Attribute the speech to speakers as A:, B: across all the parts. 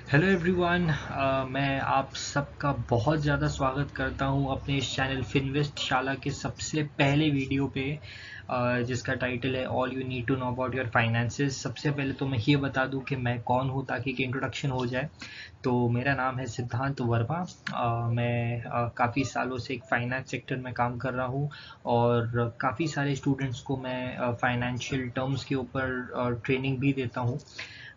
A: Hello everyone. मैं आप सबका बहुत ज़्यादा स्वागत करता हूं अपने इस चैनल फिनवेस्ट शाला के सबसे पहले वीडियो पे, जिसका टाइटल है all you need to know about your finances. सबसे पहले तो मैं ये बता दूं कि मैं कौन हूं ताकि एक इंट्रोडक्शन हो जाए। तो मेरा नाम है सिद्धांत वर्मा। मैं काफ़ी सालों से एक फाइनेंस सेक्टर में काम कर रहा हूं और काफ़ी सारे स्टूडेंट्स को मैं फाइनेंशियल टर्म्स के ऊपर ट्रेनिंग भी देता हूं।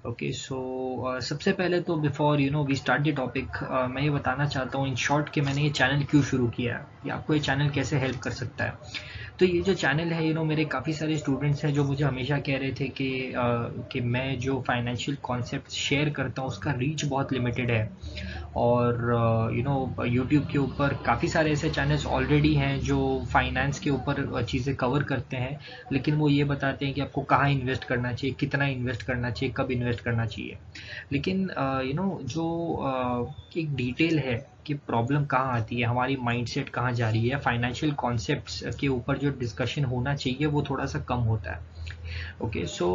A: ओके सो सबसे पहले तो before we start the topic, मैं ये बताना चाहता हूँ इन शॉर्ट कि मैंने ये चैनल क्यों शुरू किया है या आपको ये चैनल कैसे हेल्प कर सकता है। तो ये जो चैनल है मेरे काफ़ी सारे स्टूडेंट्स हैं जो मुझे हमेशा कह रहे थे कि मैं जो फाइनेंशियल कॉन्सेप्ट शेयर करता हूँ उसका रीच बहुत लिमिटेड है। और यूट्यूब के ऊपर काफ़ी सारे ऐसे चैनल्स ऑलरेडी हैं जो फाइनेंस के ऊपर चीज़ें कवर करते हैं, लेकिन वो ये बताते हैं कि आपको कहाँ इन्वेस्ट करना चाहिए, कितना इन्वेस्ट करना चाहिए, कब इन्वेस्ट करना चाहिए। लेकिन जो एक डिटेल है कि प्रॉब्लम कहाँ आती है, हमारी माइंडसेट कहाँ जा रही है, फाइनेंशियल कॉन्सेप्ट्स के ऊपर जो डिस्कशन होना चाहिए वो थोड़ा सा कम होता है। ओके सो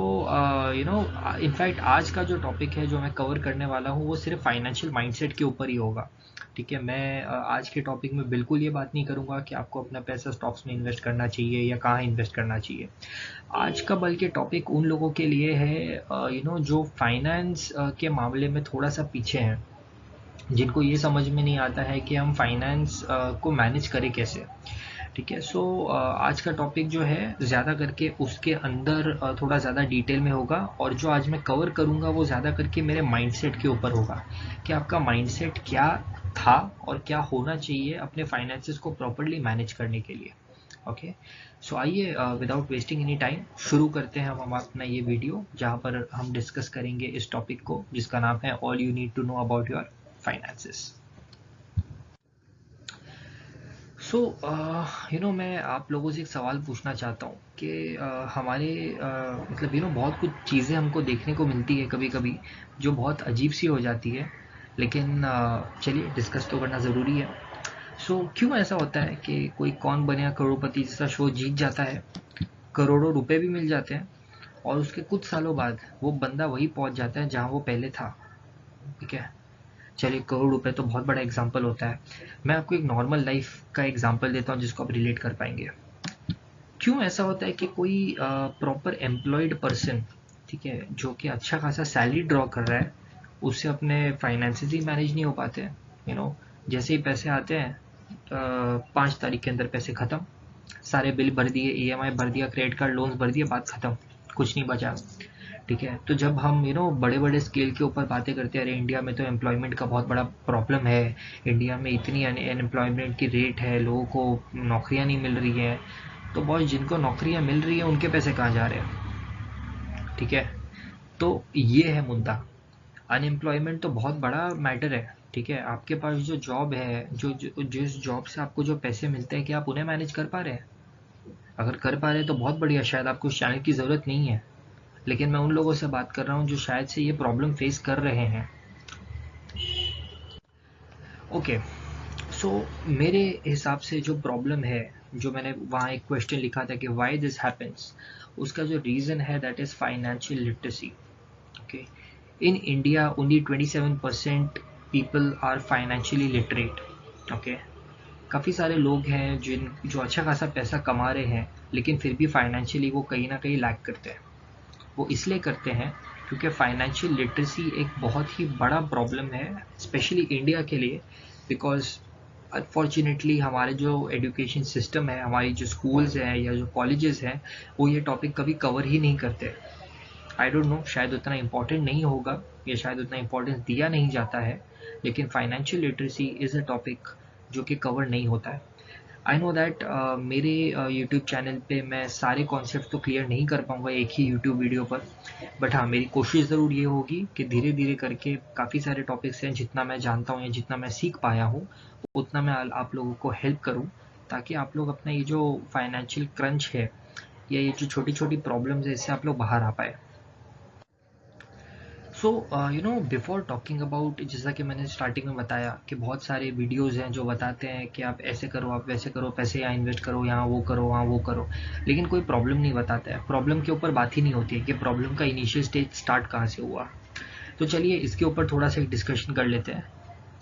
A: इनफैक्ट आज का जो टॉपिक है जो मैं कवर करने वाला हूँ वो सिर्फ फाइनेंशियल माइंडसेट के ऊपर ही होगा। ठीक है, मैं आज के टॉपिक में बिल्कुल ये बात नहीं करूँगा कि आपको अपना पैसा स्टॉक्स में इन्वेस्ट करना चाहिए या कहाँ इन्वेस्ट करना चाहिए। आज का बल्कि टॉपिक उन लोगों के लिए है जो फाइनेंस के मामले में थोड़ा सा पीछे हैं, जिनको ये समझ में नहीं आता है कि हम फाइनेंस को मैनेज करें कैसे। ठीक है, सो आज का टॉपिक जो है ज़्यादा करके उसके अंदर थोड़ा ज़्यादा डिटेल में होगा, और जो आज मैं कवर करूँगा वो ज़्यादा करके मेरे माइंडसेट के ऊपर होगा कि आपका माइंडसेट क्या था और क्या होना चाहिए अपने फाइनेंसेस को प्रॉपरली मैनेज करने के लिए। ओके सो आइए विदाउट वेस्टिंग एनी टाइम शुरू करते हैं हम अपना ये वीडियो, जहाँ पर हम डिस्कस करेंगे इस टॉपिक को जिसका नाम है all you need to know about your finances. So मैं आप लोगों से एक सवाल पूछना चाहता हूँ कि हमारे मतलब बहुत कुछ चीज़ें हमको देखने को मिलती है कभी कभी जो बहुत अजीब सी हो जाती है, लेकिन चलिए डिस्कस तो करना ज़रूरी है। सो क्यों ऐसा होता है कि कोई कौन बनेगा करोड़पति जैसा शो जीत जाता है, करोड़ों रुपए भी मिल जाते हैं, और उसके कुछ सालों बाद वो बंदा वही पहुंच जाता है जहां वो पहले था। ठीक है, चलिए करोड़ रुपए तो बहुत बड़ा एग्जाम्पल होता है। मैं आपको एक नॉर्मल लाइफ का एग्जाम्पल देता हूँ जिसको आप रिलेट कर पाएंगे। क्यों ऐसा होता है कि कोई प्रॉपर एम्प्लॉयड पर्सन, ठीक है, जो कि अच्छा खासा सैलरी ड्रॉ कर रहा है, उससे अपने फाइनेंसेस ही मैनेज नहीं हो पाते हैं। जैसे ही पैसे आते हैं 5 तारीख के अंदर पैसे खत्म, सारे बिल भर दिए, ईएमआई भर दिया, क्रेडिट कार्ड लोन्स भर दिए, बात खत्म, कुछ नहीं बचा। ठीक है, तो जब हम बड़े बड़े स्केल के ऊपर बातें करते हैं, अरे इंडिया में तो एम्प्लॉयमेंट का बहुत बड़ा प्रॉब्लम है, इंडिया में इतनी अनएम्प्लॉयमेंट की रेट है, लोगों को नौकरियां नहीं मिल रही हैं, तो बॉस जिनको नौकरियां मिल रही हैं उनके पैसे कहाँ जा रहे हैं। ठीक है, तो ये है मुद्दा। अनएम्प्लॉयमेंट तो बहुत बड़ा मैटर है। ठीक है, आपके पास जो जॉब है, जिस जॉब से आपको जो पैसे मिलते हैं, कि आप उन्हें मैनेज कर पा रहे हैं? अगर कर पा रहे हैं तो बहुत बढ़िया, शायद आपको उस चैनल की ज़रूरत नहीं है। लेकिन मैं उन लोगों से बात कर रहा हूँ जो शायद से ये प्रॉब्लम फेस कर रहे हैं। ओके सो मेरे हिसाब से जो प्रॉब्लम है, जो मैंने वहाँ एक क्वेश्चन लिखा था कि वाई दिस हैपन्स, उसका जो रीज़न है that is financial literacy. Okay, in India only 27% people are financially literate. Okay, काफ़ी सारे लोग हैं जो अच्छा खासा पैसा कमा रहे हैं, लेकिन फिर भी फाइनेंशियली वो कहीं ना कहीं लैक करते हैं। वो इसलिए करते हैं क्योंकि फाइनेंशियल लिटरेसी एक बहुत ही बड़ा प्रॉब्लम है, स्पेशली इंडिया के लिए, बिकॉज अनफॉर्चुनेटली हमारे जो एजुकेशन सिस्टम है, हमारी जो स्कूल्स हैं या जो कॉलेजेस हैं, वो ये टॉपिक कभी कवर ही नहीं करते। आई डोंट नो, शायद उतना इम्पोर्टेंट नहीं होगा या शायद उतना इम्पोर्टेंस दिया नहीं जाता है, लेकिन financial literacy is a topic जो कि कवर नहीं होता है। आई नो दैट मेरे यूट्यूब चैनल पे मैं सारे कॉन्सेप्ट तो क्लियर नहीं कर पाऊँगा एक ही यूट्यूब वीडियो पर, बट हाँ मेरी कोशिश ज़रूर ये होगी कि धीरे धीरे करके काफ़ी सारे टॉपिक्स हैं जितना मैं जानता हूँ या जितना मैं सीख पाया हूँ उतना मैं आप लोगों को हेल्प करूँ, ताकि आप लोग अपना ये जो फाइनेंशियल क्रंच है या ये जो छोटी छोटी प्रॉब्लम्स है इससे आप लोग बाहर आ पाए। सो बिफोर टॉकिंग अबाउट, जैसा कि मैंने स्टार्टिंग में बताया कि बहुत सारे वीडियोज़ हैं जो बताते हैं कि आप ऐसे करो, आप वैसे करो, पैसे यहाँ इन्वेस्ट करो, यहाँ वो करो, वहाँ वो करो, लेकिन कोई प्रॉब्लम नहीं बताता है, प्रॉब्लम के ऊपर बात ही नहीं होती है कि प्रॉब्लम का इनिशियल स्टेज स्टार्ट कहाँ से हुआ। तो चलिए इसके ऊपर थोड़ा सा एक डिस्कशन कर लेते हैं।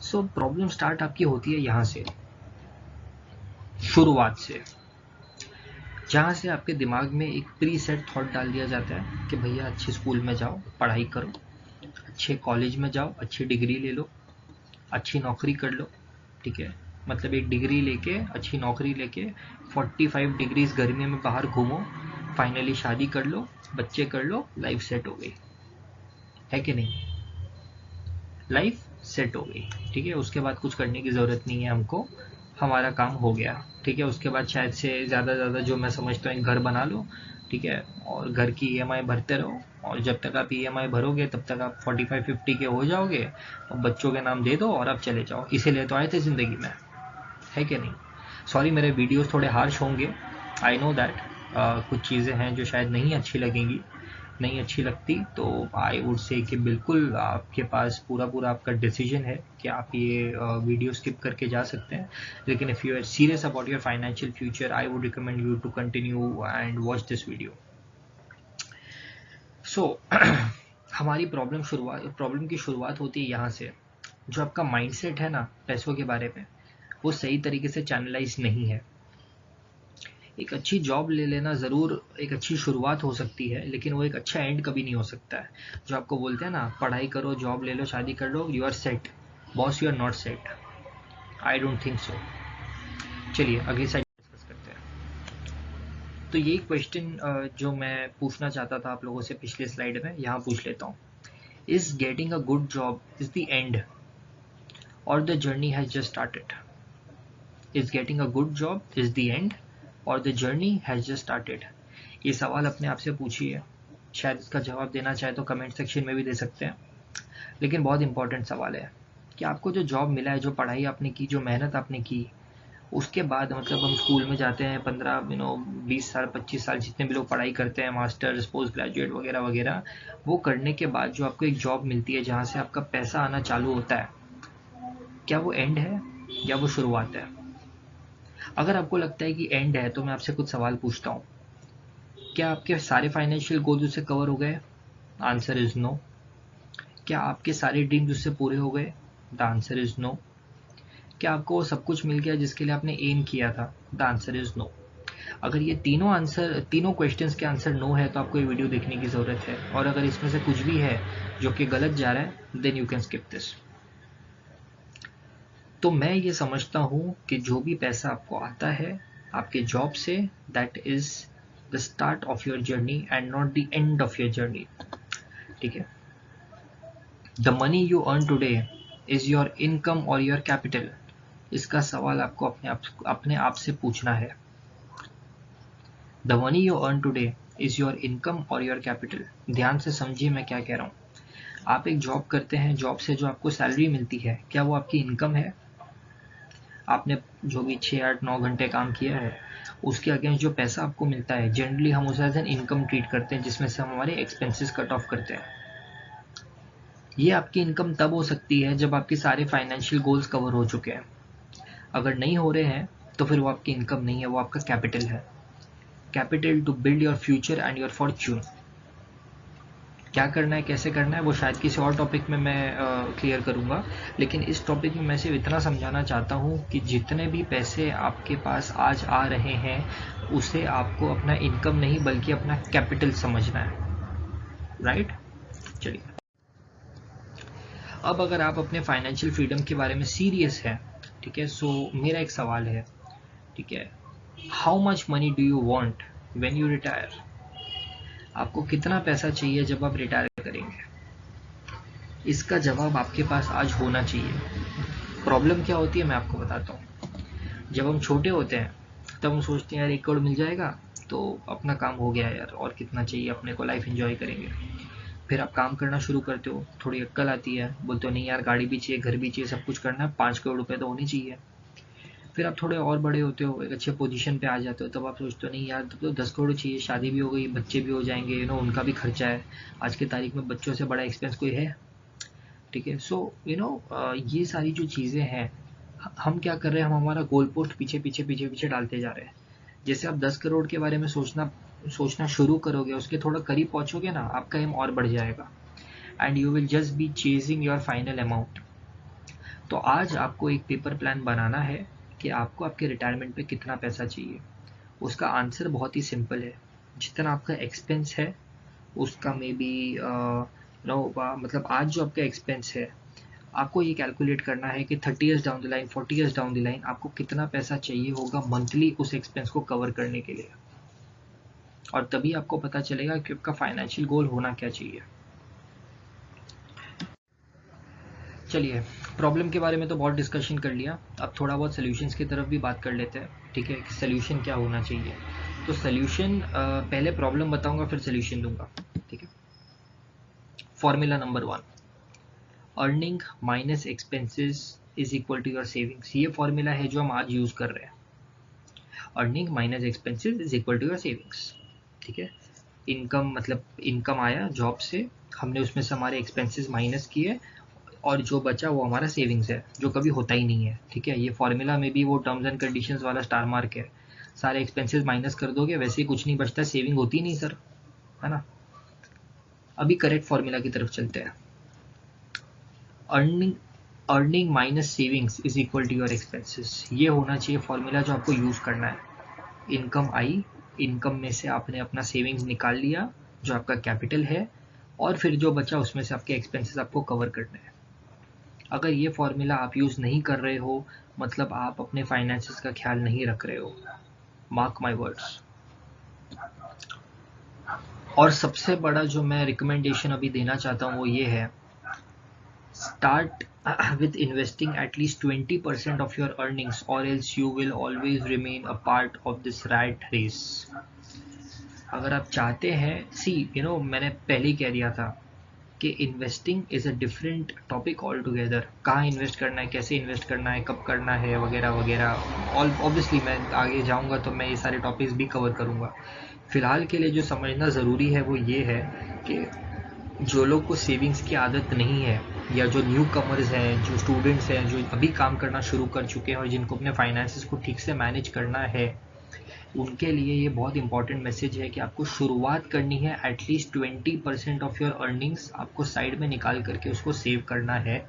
A: सो प्रॉब्लम स्टार्ट आपकी होती है यहाँ से, शुरुआत से, जहाँ से आपके दिमाग में एक प्री सेट थॉट डाल दिया जाता है कि भैया अच्छे स्कूल में जाओ, पढ़ाई करो, अच्छे कॉलेज में जाओ, अच्छी डिग्री ले लो, अच्छी नौकरी कर लो, ठीक है। मतलब एक डिग्री लेके, अच्छी नौकरी लेके 45 डिग्रीज गर्मी में बाहर घूमो, फाइनली शादी कर लो, बच्चे कर लो, लाइफ सेट हो गई, है कि नहीं? लाइफ सेट हो गई, ठीक है। उसके बाद कुछ करने की ज़रूरत नहीं है हमको, हमारा काम हो गया, ठीक है। उसके बाद शायद से ज़्यादा जो मैं समझता हूँ, एक घर बना लो, ठीक है, और घर की ईएमआई भरते रहो, और जब तक आप ईएमआई भरोगे तब तक आप 45-50 के हो जाओगे, और बच्चों के नाम दे दो और आप चले जाओ। इसीलिए तो आए थे ज़िंदगी में, है कि नहीं? सॉरी मेरे वीडियोस थोड़े हार्श होंगे, आई नो दैट। कुछ चीज़ें हैं जो शायद नहीं अच्छी लगेंगी, नहीं अच्छी लगती तो आई वुड से कि बिल्कुल आपके पास पूरा आपका डिसीजन है कि आप ये वीडियो स्किप करके जा सकते हैं। लेकिन if you are serious about your financial future, I would recommend you to continue and watch this video. So हमारी प्रॉब्लम की शुरुआत होती है यहाँ से। जो आपका माइंडसेट है ना पैसों के बारे में, वो सही तरीके से चैनलाइज नहीं है। एक अच्छी जॉब ले लेना ज़रूर एक अच्छी शुरुआत हो सकती है, लेकिन वो एक अच्छा एंड कभी नहीं हो सकता है। जो आपको बोलते हैं ना, पढ़ाई करो, जॉब ले लो, शादी कर लो, you are set, boss you are not set. I don't think so. चलिए अगली साइड डिस्कस करते हैं। तो ये क्वेश्चन जो मैं पूछना चाहता था आप लोगों से पिछले स्लाइड में, यहाँ पूछ लेता हूँ। Is getting a good job is the end or the journey has just started? Is getting a good job is the end or the journey has just started? ये सवाल अपने आप से पूछिए। शायद इसका जवाब देना चाहे तो कमेंट सेक्शन में भी दे सकते हैं, लेकिन बहुत इंपॉर्टेंट सवाल है कि आपको जो जॉब मिला है, जो पढ़ाई आपने की, जो मेहनत आपने की, उसके बाद मतलब हम स्कूल में जाते हैं 15 20 साल 25 साल जितने भी लोग पढ़ाई करते हैं, मास्टर्स, पोस्ट ग्रेजुएट वगैरह वगैरह, वो करने के बाद जो आपको एक जॉब मिलती है जहाँ से आपका पैसा आना चालू होता है, क्या वो एंड है या वो शुरुआत है? अगर आपको लगता है कि एंड है तो मैं आपसे कुछ सवाल पूछता हूँ। क्या आपके सारे फाइनेंशियल गोल्स उससे कवर हो गए? Answer is no. क्या आपके सारे ड्रीम्स उससे पूरे हो गए? The answer is no. क्या आपको सब कुछ मिल गया जिसके लिए आपने एम किया था? The answer is no. अगर ये तीनों क्वेश्चंस के आंसर नो है तो आपको ये वीडियो देखने की ज़रूरत है, और अगर इसमें से कुछ भी है जो कि गलत जा रहा है, then you can skip this. तो मैं ये समझता हूँ कि जो भी पैसा आपको आता है आपके जॉब से, that is the start of your journey and not the end of your journey, ठीक है। The money you earn today is your income और योर कैपिटल? इसका सवाल आपको अपने आप से पूछना है। The money you earn today is your income और योर कैपिटल? ध्यान से समझिए मैं क्या कह रहा हूँ। आप एक जॉब करते हैं, जॉब से जो आपको सैलरी मिलती है, क्या वो आपकी इनकम है? आपने जो भी 6-8-9 घंटे काम किया है, उसके अगेंस्ट जो पैसा आपको मिलता है, जनरली हम उसे एज एन इनकम ट्रीट करते हैं, जिसमें से हम हमारे एक्सपेंसेस कट ऑफ करते हैं। ये आपकी इनकम तब हो सकती है जब आपके सारे फाइनेंशियल गोल्स कवर हो चुके हैं। अगर नहीं हो रहे हैं तो फिर वो आपकी इनकम नहीं है, वो आपका कैपिटल है। Capital to build your future and your fortune. क्या करना है, कैसे करना है, वो शायद किसी और टॉपिक में मैं क्लियर करूंगा, लेकिन इस टॉपिक में मैं सिर्फ इतना समझाना चाहता हूँ कि जितने भी पैसे आपके पास आज आ रहे हैं, उसे आपको अपना इनकम नहीं बल्कि अपना कैपिटल समझना है, राइट? चलिए, अब अगर आप अपने फाइनेंशियल फ्रीडम के बारे में सीरियस हैं, ठीक है, सो मेरा एक सवाल है, ठीक है, how much money do you want when you retire? आपको कितना पैसा चाहिए जब आप रिटायर करेंगे? इसका जवाब आपके पास आज होना चाहिए। प्रॉब्लम क्या होती है मैं आपको बताता हूँ। जब हम छोटे होते हैं तब हम सोचते हैं यार 1 करोड़ मिल जाएगा तो अपना काम हो गया यार, और कितना चाहिए, अपने को लाइफ एंजॉय करेंगे। फिर आप काम करना शुरू करते हो, थोड़ी अक्ल आती है, बोलते हो नहीं यार गाड़ी भी चाहिए, घर भी चाहिए, सब कुछ करना है, 5 करोड़ रुपए तो होने चाहिए। फिर आप थोड़े और बड़े होते हो, एक अच्छे पोजीशन पे आ जाते हो, तब आप सोचते हो नहीं यार तो 10 करोड़ चाहिए, शादी भी हो गई, बच्चे भी हो जाएंगे, उनका भी खर्चा है। आज की तारीख में बच्चों से बड़ा एक्सपेंस कोई है? ठीक है। सो ये सारी जो चीज़ें हैं, हम क्या कर रहे हैं, हम हमारा गोल पोस्ट पीछे पीछे पीछे पीछे डालते जा रहे हैं। जैसे आप 10 करोड़ के बारे में सोचना शुरू करोगे, उसके थोड़ा करीब पहुंचोगे ना, आपका एम और बढ़ जाएगा। And you will just be chasing your final amount. तो आज आपको एक पेपर प्लान बनाना है कि आपको आपके रिटायरमेंट पे कितना पैसा चाहिए। उसका आंसर बहुत ही सिंपल है, जितना आपका एक्सपेंस है उसका मे बी मतलब आज जो आपका एक्सपेंस है आपको ये कैलकुलेट करना है कि 30 years down the line, 40 years down the line आपको कितना पैसा चाहिए होगा मंथली उस एक्सपेंस को कवर करने के लिए, और तभी आपको पता चलेगा कि आपका फाइनेंशियल गोल होना क्या चाहिए। चलिए, प्रॉब्लम के बारे में तो बहुत डिस्कशन कर लिया, अब थोड़ा बहुत सोल्यूशंस की तरफ भी बात कर लेते हैं। ठीक है, कि सोल्यूशन क्या होना चाहिए। तो सोल्यूशन, पहले प्रॉब्लम बताऊंगा फिर सोल्यूशन दूंगा। ठीक है, formula number 1, earning minus expenses is equal to your savings. ये फॉर्मूला है जो हम आज यूज कर रहे हैं। Earning minus expenses is equal to your savings. ठीक है, इनकम मतलब इनकम आया जॉब से, हमने उसमें से हमारे एक्सपेंसेस माइनस किए और जो बचा वो हमारा सेविंग्स है, जो कभी होता ही नहीं है। ठीक है, ये फॉर्मूला में भी वो टर्म्स एंड कंडीशंस वाला स्टार मार्क है। सारे एक्सपेंसेस माइनस कर दोगे वैसे ही कुछ नहीं बचता, सेविंग होती नहीं सर, है ना। अभी करेक्ट फॉर्मूला की तरफ चलते हैं। Earning minus savings is equal to your expenses, ये होना चाहिए फॉर्मूला जो आपको यूज करना है। इनकम आई, इनकम में से आपने अपना सेविंग्स निकाल लिया जो आपका कैपिटल है, और फिर जो बचा उसमें से आपके एक्सपेंसेस आपको कवर करने हैं। अगर ये फॉर्मूला आप यूज नहीं कर रहे हो मतलब आप अपने फाइनेंसेस का ख्याल नहीं रख रहे हो, मार्क माय वर्ड्स। और सबसे बड़ा जो मैं रिकमेंडेशन अभी देना चाहता हूँ वो ये है, start with investing at least 20% of your earnings or else you will always remain a part of this rat race। अगर आप चाहते हैं, मैंने पहले ही कह दिया था कि investing is a different topic all together. कहाँ इन्वेस्ट करना है, कैसे इन्वेस्ट करना है, कब करना है, वगैरह वगैरह। ऑब्वियसली मैं आगे जाऊँगा तो मैं ये सारे टॉपिक्स भी कवर करूँगा। फ़िलहाल के लिए जो समझना ज़रूरी है वो ये है कि जो लोग को सेविंग्स की आदत नहीं है, या जो न्यू कमर्स हैं, जो स्टूडेंट्स हैं, जो अभी काम करना शुरू कर चुके हैं और जिनको अपने फाइनेंसेस को ठीक से मैनेज करना है, उनके लिए ये बहुत इंपॉर्टेंट मैसेज है कि आपको शुरुआत करनी है। एटलीस्ट 20% ऑफ योर अर्निंग्स आपको साइड में निकाल करके उसको सेव करना है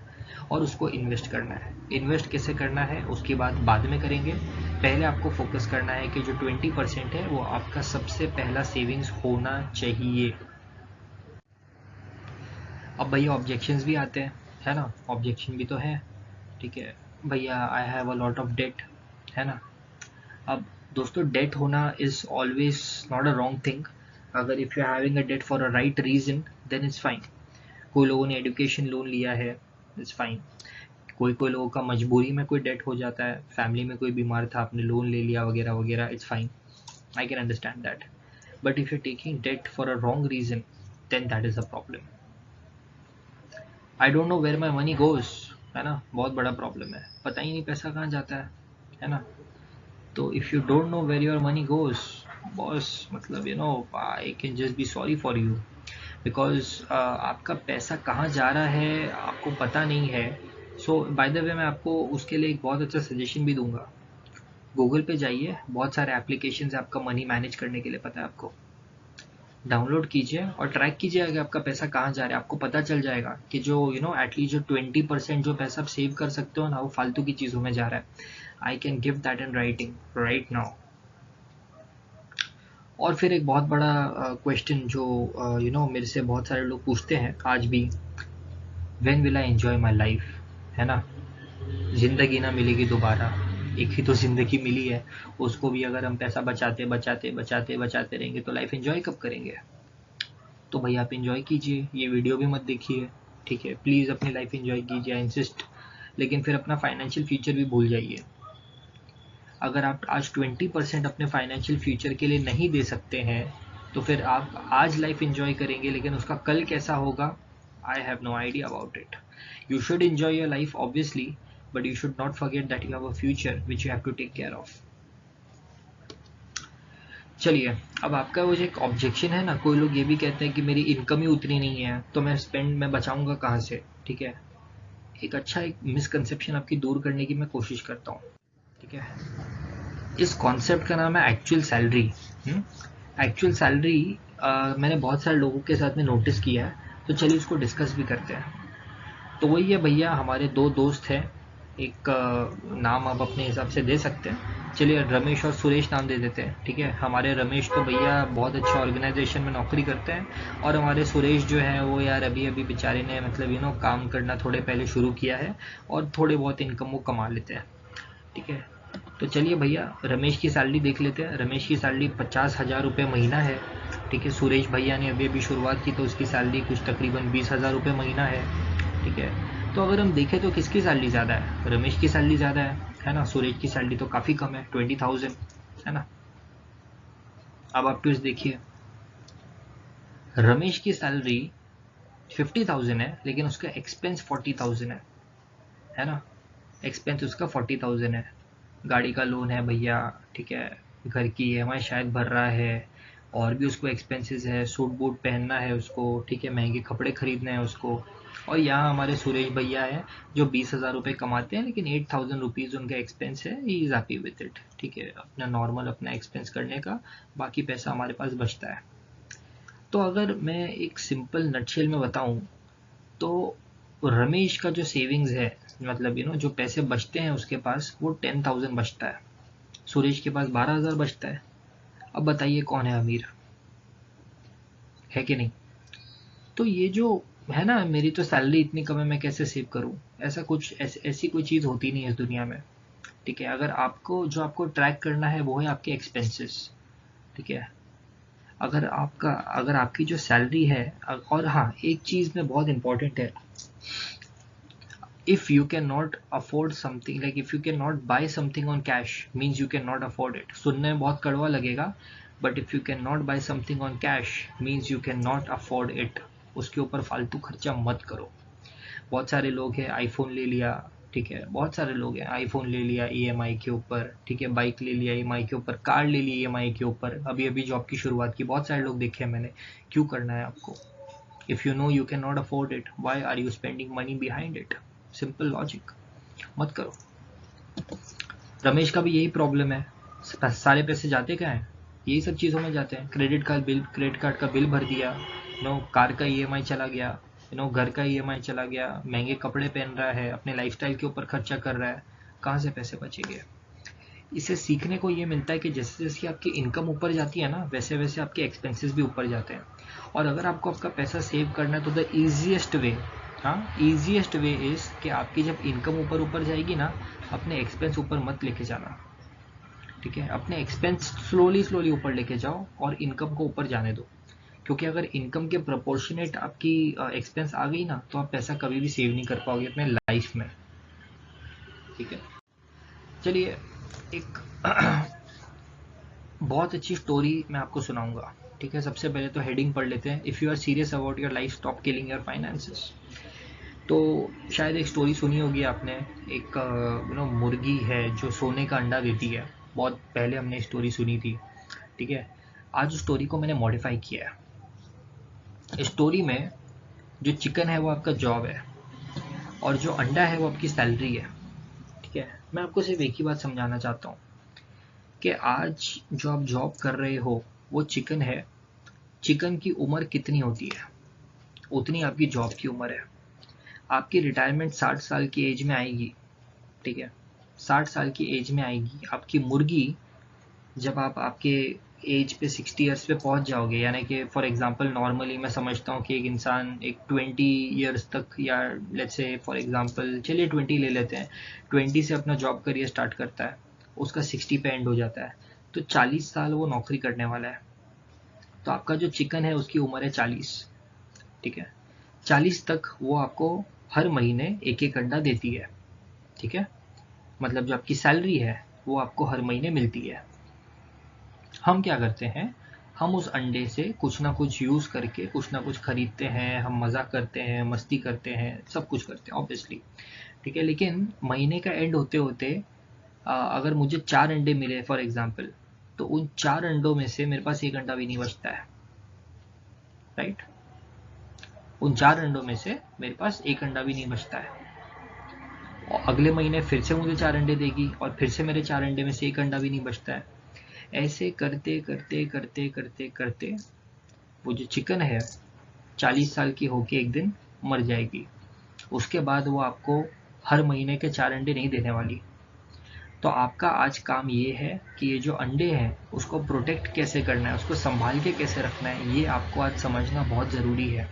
A: और उसको इन्वेस्ट करना है। इन्वेस्ट कैसे करना है उसकी बात बाद में करेंगे, पहले आपको फोकस करना है कि जो 20% है वो आपका सबसे पहला सेविंग्स होना चाहिए। अब भैया ऑब्जेक्शंस भी आते हैं, है ना, ऑब्जेक्शन भी तो है। ठीक है भैया, I have a lot of debt, है ना। अब दोस्तों, डेट होना is always not a wrong thing. अगर if you are having a debt for a right reason then it's fine. कोई लोगों ने एजुकेशन लोन लिया है, इट्स फाइन। कोई लोगों का मजबूरी में कोई डेट हो जाता है, फैमिली में कोई बीमार था, आपने लोन ले लिया वगैरह वगैरह, it's fine, I can understand that. But if you taking debt for a wrong reason then that is a problem. I don't know where my money goes, है ना, बहुत बड़ा प्रॉब्लम है, पता ही नहीं पैसा कहाँ जाता है ना। तो if you don't know where your money goes, boss, मतलब I can just be sorry for you, because आपका पैसा कहाँ जा रहा है आपको पता नहीं है। सो बाय द वे मैं आपको उसके लिए एक बहुत अच्छा सजेशन भी दूंगा। गूगल पे जाइए, बहुत सारे एप्लीकेशन है आपका मनी मैनेज करने के लिए, पता है आपको, डाउनलोड कीजिए और ट्रैक कीजिए कि आपका पैसा कहाँ जा रहा है। आपको पता चल जाएगा कि जो एटलीस्ट जो 20% जो पैसा आप सेव कर सकते हो ना, वो फालतू की चीज़ों में जा रहा है। I can give that in writing right now. और फिर एक बहुत बड़ा क्वेश्चन जो मेरे से बहुत सारे लोग पूछते हैं आज भी, when will I enjoy my life, है ना। ज़िंदगी ना मिलेगी दोबारा, एक ही तो ज़िंदगी मिली है, उसको भी अगर हम पैसा बचाते बचाते बचाते बचाते रहेंगे तो लाइफ एंजॉय कब करेंगे। तो भाई आप एंजॉय कीजिए, ये वीडियो भी मत देखिए, ठीक है, प्लीज़ अपनी लाइफ एंजॉय कीजिए, आई इंसिस्ट। लेकिन फिर अपना फाइनेंशियल फ्यूचर भी भूल जाइए। अगर आप आज 20% अपने फाइनेंशियल फ्यूचर के लिए नहीं दे सकते हैं तो फिर आप आज लाइफ एंजॉय करेंगे लेकिन उसका कल कैसा होगा, I have no idea about it. You should enjoy your life obviously, but you should not forget that you have a future which you have to take care of. चलिए, अब आपका वो जो एक ऑब्जेक्शन है ना, कोई लोग ये भी कहते हैं कि मेरी इनकम ही उतनी नहीं है तो मैं बचाऊंगा कहाँ से। ठीक है, एक मिसकंसेप्शन आपकी दूर करने की मैं कोशिश करता हूँ। ठीक है, इस कॉन्सेप्ट का नाम है एक्चुअल सैलरी। एक्चुअल सैलरी मैंने बहुत सारे लोगों के साथ में नोटिस किया है, तो चलिए इसको डिस्कस भी करते हैं। तो वही है भैया, हमारे दो दोस्त हैं, एक नाम आप अपने हिसाब से दे सकते हैं, चलिए रमेश और सुरेश नाम दे देते हैं, ठीक है। हमारे रमेश तो भैया बहुत अच्छे ऑर्गेनाइजेशन में नौकरी करते हैं, और हमारे सुरेश जो हैं वो यार अभी अभी बेचारे ने मतलब काम करना थोड़े पहले शुरू किया है, और थोड़े बहुत इनकम वो कमा लेते हैं, ठीक है। तो चलिए भैया रमेश की सैलरी देख लेते हैं। रमेश की सैलरी 50,000 रुपये महीना है, ठीक है। सुरेश भैया ने अभी अभी शुरुआत की तो उसकी सैलरी कुछ तकरीबन 20,000 रुपये महीना है, ठीक है। तो अगर हम देखें तो किसकी सैलरी ज़्यादा है? रमेश की सैलरी ज़्यादा है ना। सुरेश की सैलरी तो काफ़ी कम है, 20,000, है ना। अब आप ट्विस्ट देखिए, रमेश की सैलरी 50,000 है, लेकिन उसका एक्सपेंस 40,000 है ना। एक्सपेंस उसका 40,000 है, गाड़ी का लोन है भैया, ठीक है, घर की ईएमआई शायद भर रहा है, और भी उसको एक्सपेंसेस है, सूट बूट पहनना है उसको, ठीक है, महंगे कपड़े खरीदने हैं उसको। और यहाँ हमारे सुरेश भैया हैं जो 20,000 रुपये कमाते हैं, लेकिन 8,000 रुपीज़ उनका एक्सपेंस है, he is happy with it, ठीक है, अपना नॉर्मल अपना एक्सपेंस करने का, बाकी पैसा हमारे पास बचता है। तो अगर मैं एक सिंपल नटशेल में बताऊँ तो रमेश का जो सेविंग्स है, मतलब जो पैसे बचते हैं उसके पास, वो 10,000 बचता है। सुरेश के पास 12,000 बचता है। अब बताइए कौन है अमीर, है कि नहीं? तो ये जो है ना, मेरी तो सैलरी इतनी कम है, मैं कैसे सेव करूं? ऐसा कुछ ऐसी कोई चीज़ होती नहीं है इस दुनिया में, ठीक है। अगर आपको ट्रैक करना है वो है आपके एक्सपेंसेस, ठीक है। अगर आपकी जो सैलरी है, और हाँ एक चीज़ में बहुत इंपॉर्टेंट है, if you cannot afford something, like if you cannot buy something on cash, means you cannot afford it. सुनने में बहुत कड़वा लगेगा, but if you cannot buy something on cash means you cannot afford it. उसके ऊपर फालतू खर्चा मत करो। बहुत सारे लोग हैं, आईफोन ले लिया, ठीक है, बहुत सारे लोग हैं, आईफोन ले लिया ईएमआई के ऊपर, ठीक है, बाइक ले लिया ईएमआई के ऊपर, कार ले ली ईएमआई के ऊपर, अभी अभी जॉब की शुरुआत की, बहुत सारे लोग देखे हैं मैंने। क्यों करना है आपको? If you know you can not afford it, why are you spending money behind it? Simple logic, मत करो। रमेश का भी यही प्रॉब्लम है, सारे पैसे जाते कहाँ हैं? यही सब चीज़ों में जाते हैं। क्रेडिट कार्ड का बिल भर दिया, कार का ईएमआई चला गया, घर का ईएमआई चला गया, महंगे कपड़े पहन रहा है, अपने लाइफस्टाइल के ऊपर खर्चा कर रहा है, कहाँ से पैसे बचेंगे? इसे सीखने को ये मिलता है कि जैसे जैसे आपकी इनकम ऊपर जाती है ना, वैसे वैसे आपके एक्सपेंसेस भी ऊपर जाते हैं। और अगर आपको आपका पैसा सेव करना है तो द ईजिएस्ट वे, हाँ ईजिएस्ट वे इज़ कि आपकी जब इनकम ऊपर ऊपर जाएगी ना, अपने एक्सपेंस ऊपर मत लेके जाना, ठीक है। अपने एक्सपेंस स्लोली स्लोली ऊपर लेके जाओ और इनकम को ऊपर जाने दो, क्योंकि अगर इनकम के प्रोपोर्शनेट आपकी एक्सपेंस आ गई ना, तो आप पैसा कभी भी सेव नहीं कर पाओगे अपने लाइफ में, ठीक है। चलिए एक बहुत अच्छी स्टोरी मैं आपको सुनाऊंगा, ठीक है। सबसे पहले तो हेडिंग पढ़ लेते हैं, if you are serious about your life stop killing your finances. तो शायद एक स्टोरी सुनी होगी आपने, एक मुर्गी है जो सोने का अंडा देती है। बहुत पहले हमने स्टोरी सुनी थी, ठीक है। आज उस स्टोरी को मैंने मॉडिफाई किया है। स्टोरी में जो चिकन है वो आपका जॉब है, और जो अंडा है वो आपकी सैलरी है, ठीक है। मैं आपको सिर्फ एक ही बात समझाना चाहता हूँ कि आज जो आप जॉब कर रहे हो वो चिकन है। चिकन की उम्र कितनी होती है, उतनी आपकी जॉब की उम्र है। आपकी रिटायरमेंट 60 साल की एज में आएगी, ठीक है, 60 साल की एज में आएगी। आपकी मुर्गी जब आप आपके एज पे 60 ईयर्स पे पहुंच जाओगे, यानी कि फॉर एग्जांपल नॉर्मली मैं समझता हूँ कि एक इंसान एक 20 ईयर्स तक, या लेट्स से फॉर एग्जांपल चलिए 20 ले लेते हैं, 20 से अपना जॉब करियर स्टार्ट करता है, उसका 60 पे एंड हो जाता है, तो 40 साल वो नौकरी करने वाला है। तो आपका जो चिकन है उसकी उम्र है 40, ठीक है। 40 तक वो आपको हर महीने एक एक अंडा देती है, ठीक है। मतलब जो आपकी सैलरी है वो आपको हर महीने मिलती है। हम क्या करते हैं, हम उस अंडे से कुछ ना कुछ यूज़ करके कुछ ना कुछ खरीदते हैं, हम मजाक करते हैं, मस्ती करते हैं, सब कुछ करते हैं ऑब्वियसली, ठीक है। लेकिन महीने का एंड होते होते अगर मुझे 4 अंडे मिले फॉर एग्जांपल, तो उन 4 अंडों में से मेरे पास एक अंडा भी नहीं बचता है, राइट। उन 4 अंडों में से मेरे पास एक अंडा भी नहीं बचता है, और अगले महीने फिर से मुझे 4 अंडे देगी, और फिर से मेरे 4 अंडे में से एक अंडा भी नहीं बचता है। ऐसे करते करते करते करते करते वो जो चिकन है 40 साल की होके एक दिन मर जाएगी। उसके बाद वो आपको हर महीने के 4 अंडे नहीं देने वाली। तो आपका आज काम ये है कि ये जो अंडे हैं उसको प्रोटेक्ट कैसे करना है, उसको संभाल के कैसे रखना है, ये आपको आज समझना बहुत ज़रूरी है।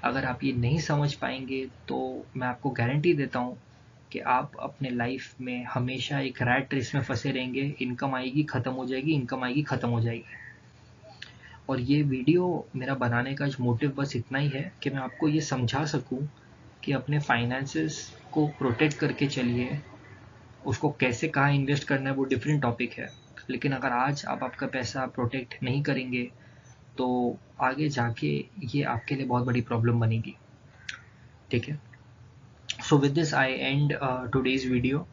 A: अगर आप ये नहीं समझ पाएंगे तो मैं आपको गारंटी देता हूँ कि आप अपने लाइफ में हमेशा एक रैट रेस में फंसे रहेंगे। इनकम आएगी ख़त्म हो जाएगी, इनकम आएगी ख़त्म हो जाएगी। और ये वीडियो मेरा बनाने का मोटिव बस इतना ही है कि मैं आपको ये समझा सकूं कि अपने फाइनेंसेस को प्रोटेक्ट करके चलिए। उसको कैसे कहाँ इन्वेस्ट करना है वो डिफरेंट टॉपिक है, लेकिन अगर आज आप आपका पैसा प्रोटेक्ट नहीं करेंगे तो आगे जाके ये आपके लिए बहुत बड़ी प्रॉब्लम बनेगी। ठीक है, so with this I and today's video.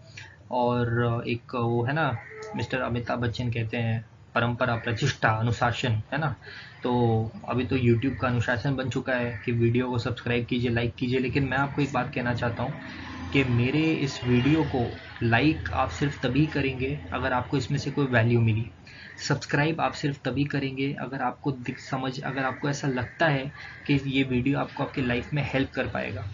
A: और एक वो है ना, मिस्टर अमिताभ बच्चन कहते हैं परंपरा, प्रतिष्ठा, अनुशासन, है ना। तो अभी तो यूट्यूब का अनुशासन बन चुका है कि वीडियो को सब्सक्राइब कीजिए, लाइक कीजिए, लेकिन मैं आपको एक बात कहना चाहता हूँ कि मेरे इस वीडियो को लाइक आप सिर्फ तभी करेंगे अगर आपको इसमें से कोई वैल्यू मिली। सब्सक्राइब आप सिर्फ तभी करेंगे अगर आपको अगर आपको ऐसा लगता है कि ये वीडियो आपको आपकी लाइफ में हेल्प कर पाएगा।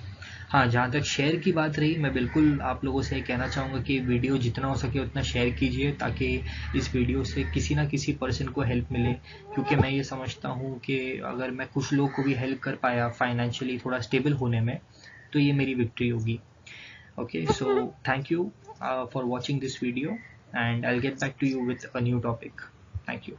A: हाँ, जहाँ तक शेयर की बात रही, मैं बिल्कुल आप लोगों से कहना चाहूँगा कि वीडियो जितना हो सके उतना शेयर कीजिए ताकि इस वीडियो से किसी ना किसी पर्सन को हेल्प मिले। क्योंकि मैं ये समझता हूँ कि अगर मैं कुछ लोगों को भी हेल्प कर पाया फाइनेंशियली थोड़ा स्टेबल होने में, तो ये मेरी विक्ट्री होगी। Okay, so thank you for watching this video and I will get back to you with a new topic. Thank you.